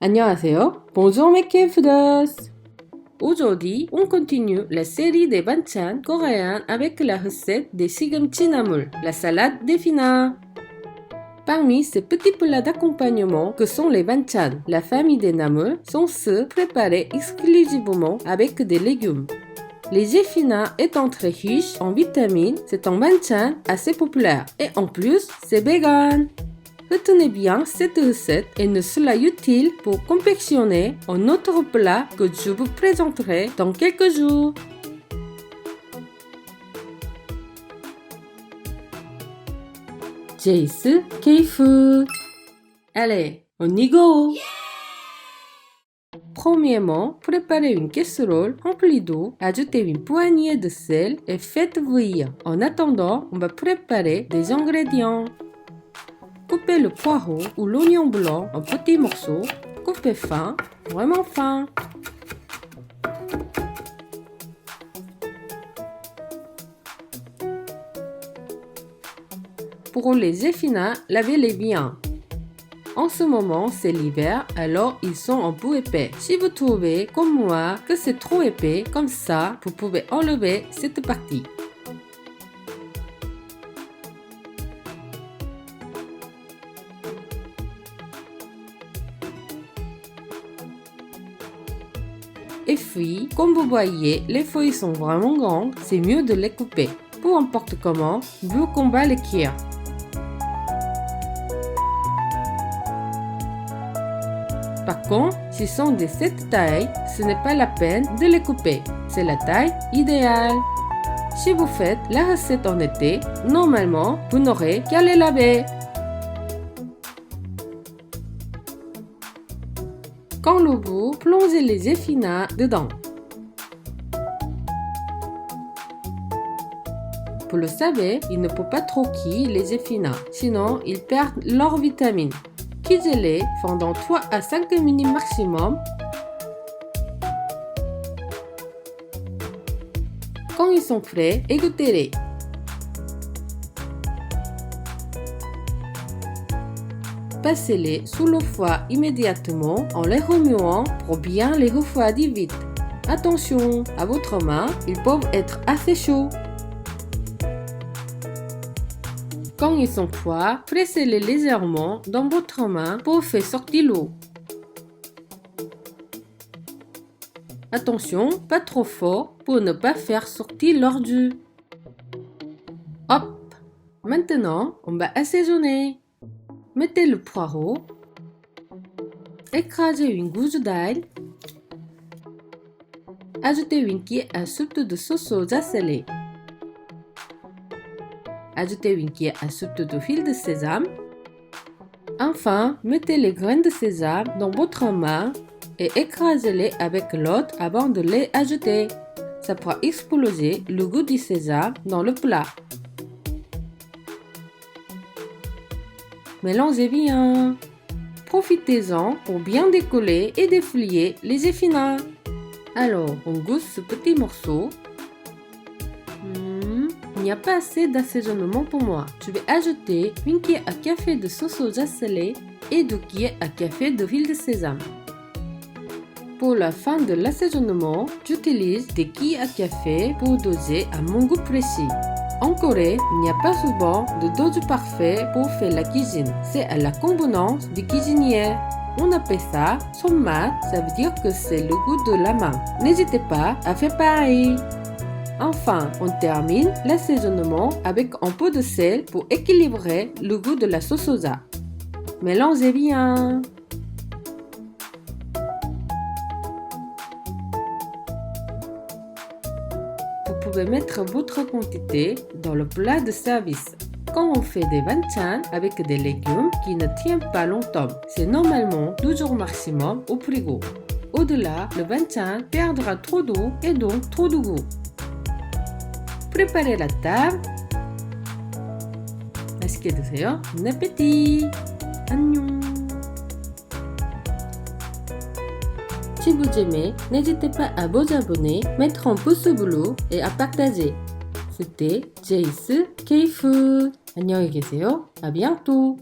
안녕하세요. Bonjour mes kefdos. Aujourd'hui, on continue la série des banchan coréens avec la recette des sigemchi namul, la salade des fina. Parmi ces petits plats d'accompagnement que sont les banchan, la famille des namul sont ceux préparés exclusivement avec des légumes. Les épinards étant très riches en vitamines, c'est un banchan assez populaire. Et en plus, c'est vegan. Retenez bien cette recette et ne sera utile pour confectionner un autre plat que je vous présenterai dans quelques jours. Jace K-Food. Allez, on y go! Premièrement, préparez une casserole remplie d'eau, ajoutez une poignée de sel et faites bouillir. En attendant, on va préparer des ingrédients. Coupez le poireau ou l'oignon blanc en petits morceaux. Coupez fin, vraiment fin. Pour les épinards, lavez-les bien. En ce moment, c'est l'hiver, alors ils sont un peu épais. Si vous trouvez, comme moi, que c'est trop épais, comme ça, vous pouvez enlever cette partie. Et puis, comme vous voyez, les feuilles sont vraiment grandes, c'est mieux de les couper. Peu importe comment, vu qu'on va les cuire. Par contre, si ce sont de cette taille, ce n'est pas la peine de les couper. C'est la taille idéale. Si vous faites la recette en été, normalement, vous n'aurez qu'à les laver. Quand le bout, plongez les épinards dedans. Vous le savez, il ne faut pas trop cuire les épinards, sinon ils perdent leurs vitamines. Cuisez-les pendant 3 à 5 minutes maximum. Quand ils sont frais, égouttez-les. Passez-les sous l'eau froide immédiatement en les remuant pour bien les refroidir vite. Attention, à votre main, ils peuvent être assez chauds. Quand ils sont froids, pressez-les légèrement dans votre main pour faire sortir l'eau. Attention, pas trop fort pour ne pas faire sortir leur jus. Hop! Maintenant, on va assaisonner. Mettez le poireau. Écrasez une gousse d'ail. Ajoutez une cuillère à soupe de sauce soja salée. Ajoutez une cuillère à soupe de fil de sésame. Enfin, mettez les graines de sésame dans votre main et écrasez-les avec l'autre avant de les ajouter. Ça pourra exploser le goût du sésame dans le plat. Mélangez bien. Profitez-en pour bien décoller et défouiller les épinards. Alors, on goûte ce petit morceau. Il n'y a pas assez d'assaisonnement pour moi. Je vais ajouter une cuillère à café de sauce soja salée et 2 cuillères à café de huile de sésame. Pour la fin de l'assaisonnement, j'utilise des cuillères à café pour doser à mon goût précis. En Corée, il n'y a pas souvent de dose parfaite pour faire la cuisine. C'est à la convenance du cuisinier. On appelle ça sonmat, ça veut dire que c'est le goût de la main. N'hésitez pas à faire pareil. Enfin, on termine l'assaisonnement avec un peu de sel pour équilibrer le goût de la sauce soja. Mélangez bien. Vous pouvez mettre votre quantité dans le plat de service. Quand on fait des banchan avec des légumes qui ne tiennent pas longtemps, c'est normalement 2 jours maximum au frigo. Au-delà, le banchan perdra trop d'eau et donc trop de goût. Préparez la table. 맛있게 드세요. Bon appétit. 안녕. Si vous aimez, n'hésitez pas à vous abonner, mettre un pouce bleu et à partager. C'était Jace K-Food. 안녕히 계세요. À bientôt.